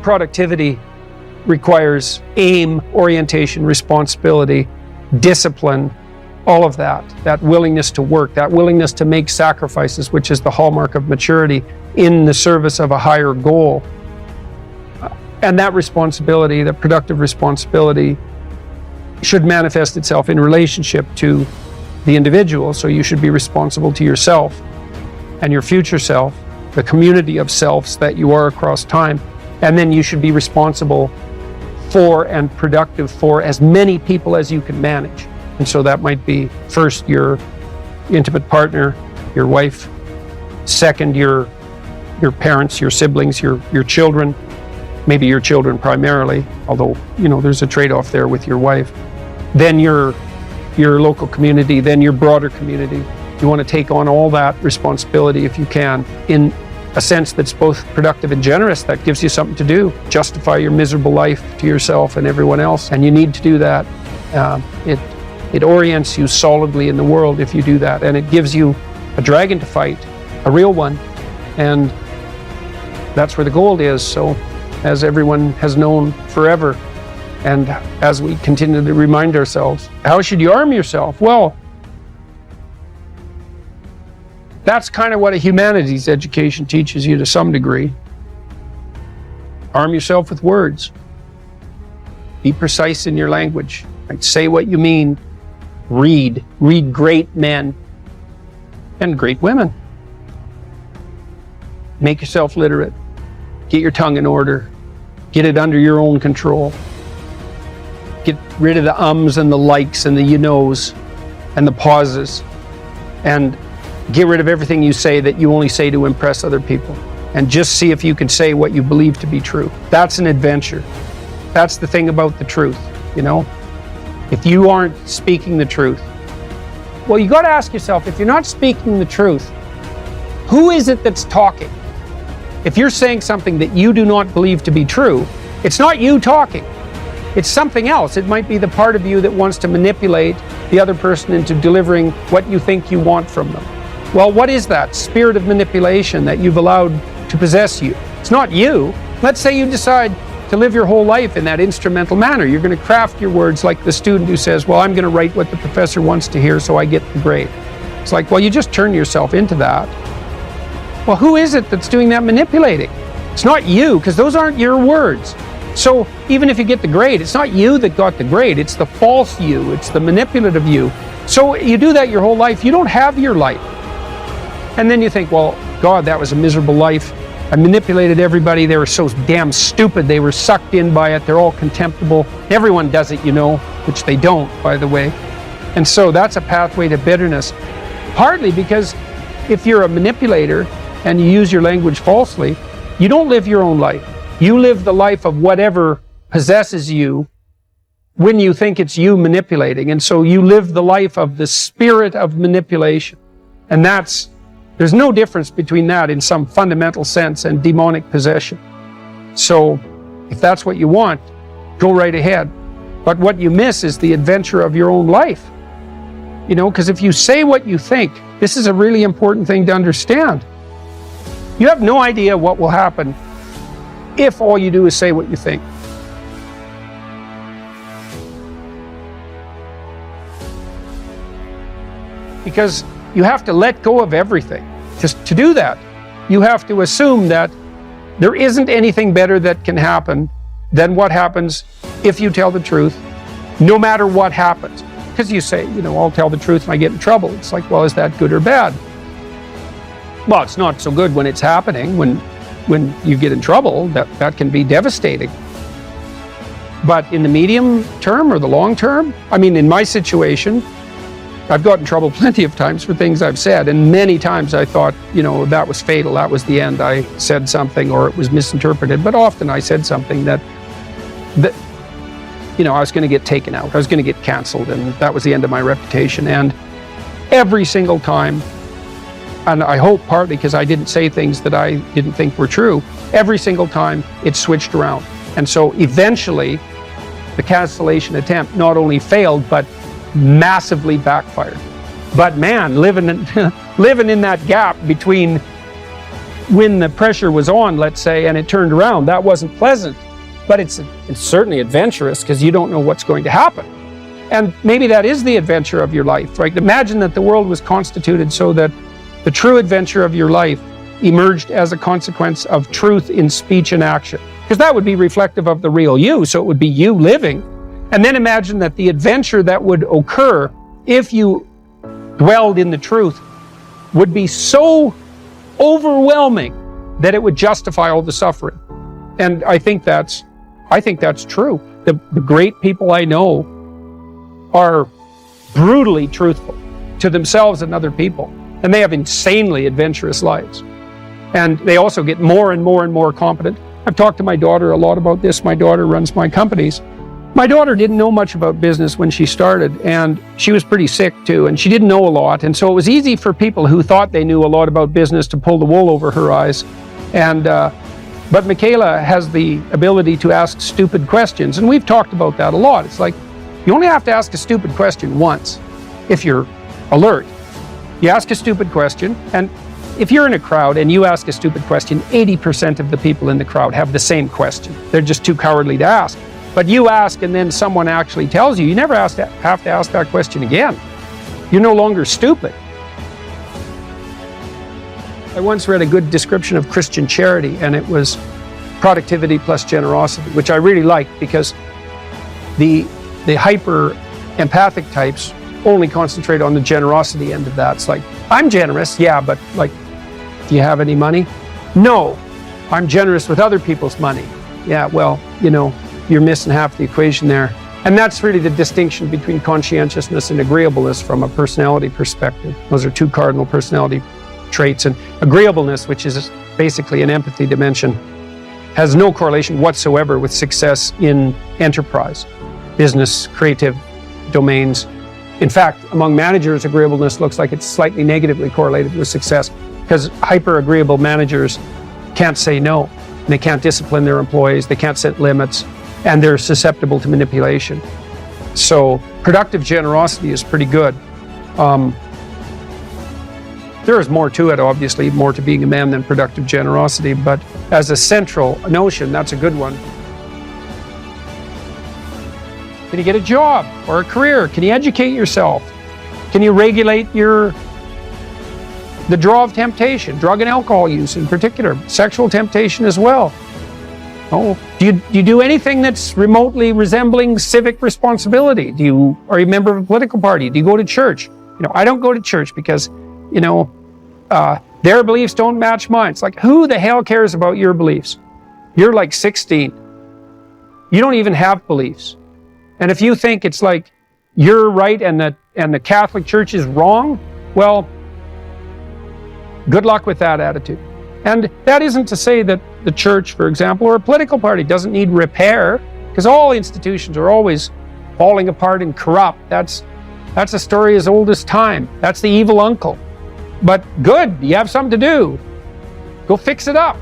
productivity requires aim, orientation, responsibility, discipline, all of that willingness to work, that willingness to make sacrifices, which is the hallmark of maturity in the service of a higher goal. And that responsibility, that productive responsibility, should manifest itself in relationship to the individual. So you should be responsible to yourself and your future self, the community of selves that you are across time. And then you should be responsible for and productive for as many people as you can manage. And so that might be first your intimate partner, your wife, second your parents, your siblings, your children, maybe your children primarily, although there's a trade-off there with your wife. Then your local community, then your broader community. You want to take on all that responsibility if you can, in a sense that's both productive and generous, that gives you something to do, justify your miserable life to yourself and everyone else, and you need to do that. It orients you solidly in the world if you do that, and it gives you a dragon to fight, a real one, and that's where the gold is. So, as everyone has known forever, and as we continue to remind ourselves, how should you arm yourself? Well, that's kind of what a humanities education teaches you to some degree. Arm yourself with words. Be precise in your language. Right? Say what you mean. Read great men and great women. Make yourself literate. Get your tongue in order. Get it under your own control. Get rid of the ums and the likes and the you knows and the pauses, and get rid of everything you say that you only say to impress other people, and just see if you can say what you believe to be true. That's an adventure. That's the thing about the truth, If you aren't speaking the truth, well, you got to ask yourself, if you're not speaking the truth, who is it that's talking? If you're saying something that you do not believe to be true, it's not you talking. It's something else. It might be the part of you that wants to manipulate the other person into delivering what you think you want from them. Well, what is that spirit of manipulation that you've allowed to possess you? It's not you. Let's say you decide to live your whole life in that instrumental manner. You're going to craft your words like the student who says, well, I'm going to write what the professor wants to hear so I get the grade. It's like, well, you just turn yourself into that. Well, who is it that's doing that manipulating? It's not you, because those aren't your words. So even if you get the grade, it's not you that got the grade. It's the false you. It's the manipulative you. So you do that your whole life. You don't have your life. And then you think, well, God, that was a miserable life. I manipulated everybody. They were so damn stupid. They were sucked in by it. They're all contemptible. Everyone does it, which they don't, by the way. And so that's a pathway to bitterness. Partly because if you're a manipulator and you use your language falsely, you don't live your own life. You live the life of whatever possesses you when you think it's you manipulating. And so you live the life of the spirit of manipulation. And there's no difference between that in some fundamental sense and demonic possession. So if that's what you want, go right ahead. But what you miss is the adventure of your own life. Because if you say what you think, this is a really important thing to understand. You have no idea what will happen if all you do is say what you think. Because you have to let go of everything. Just to do that, you have to assume that there isn't anything better that can happen than what happens if you tell the truth, no matter what happens. Because you say, I'll tell the truth and I get in trouble. It's like, well, is that good or bad? Well, it's not so good when it's happening. When you get in trouble, that can be devastating. But in the medium term or the long term, in my situation, I've gotten in trouble plenty of times for things I've said, and many times I thought, that was fatal, that was the end. I said something or it was misinterpreted, but often I said something that I was going to get taken out, I was going to get canceled, and that was the end of my reputation. And every single time, and I hope partly because I didn't say things that I didn't think were true, every single time it switched around. And so eventually, the cancellation attempt not only failed, but massively backfired. But man, living in that gap between when the pressure was on, let's say, and it turned around, that wasn't pleasant. But it's certainly adventurous because you don't know what's going to happen. And maybe that is the adventure of your life, right? Imagine that the world was constituted so that the true adventure of your life emerged as a consequence of truth in speech and action. Because that would be reflective of the real you, so it would be you living. And then imagine that the adventure that would occur if you dwelled in the truth would be so overwhelming that it would justify all the suffering. And I think that's true. The great people I know are brutally truthful to themselves and other people. And they have insanely adventurous lives. And they also get more and more and more competent. I've talked to my daughter a lot about this. My daughter runs my companies. My daughter didn't know much about business when she started, and she was pretty sick too, and she didn't know a lot. And so it was easy for people who thought they knew a lot about business to pull the wool over her eyes. But Michaela has the ability to ask stupid questions, and we've talked about that a lot. It's like, you only have to ask a stupid question once if you're alert. You ask a stupid question, and if you're in a crowd and you ask a stupid question, 80% of the people in the crowd have the same question. They're just too cowardly to ask. But you ask and then someone actually tells you, you never have to ask that question again. You're no longer stupid. I once read a good description of Christian charity, and it was productivity plus generosity, which I really liked because the hyper empathic types only concentrate on the generosity end of that. It's like, I'm generous, yeah, but like, do you have any money? No, I'm generous with other people's money. Yeah, well, you know, you're missing half the equation there. And that's really the distinction between conscientiousness and agreeableness from a personality perspective. Those are two cardinal personality traits. And agreeableness, which is basically an empathy dimension, has no correlation whatsoever with success in enterprise, business, creative domains. In fact, among managers, agreeableness looks like it's slightly negatively correlated with success because hyper-agreeable managers can't say no. And they can't discipline their employees, they can't set limits, and they're susceptible to manipulation. So productive generosity is pretty good. There is more to it, obviously, more to being a man than productive generosity, but as a central notion, that's a good one. Can you get a job or a career? Can you educate yourself? Can you regulate the draw of temptation, drug and alcohol use in particular, sexual temptation as well? Oh, do you do anything that's remotely resembling civic responsibility? Are you a member of a political party? Do you go to church? I don't go to church because, their beliefs don't match mine. It's like, who the hell cares about your beliefs? You're like 16. You don't even have beliefs. And if you think it's like you're right and the Catholic Church is wrong, well, good luck with that attitude. And that isn't to say that the church, for example, or a political party doesn't need repair, because all institutions are always falling apart and corrupt. That's a story as old as time. That's the evil uncle. But good, you have something to do. Go fix it up.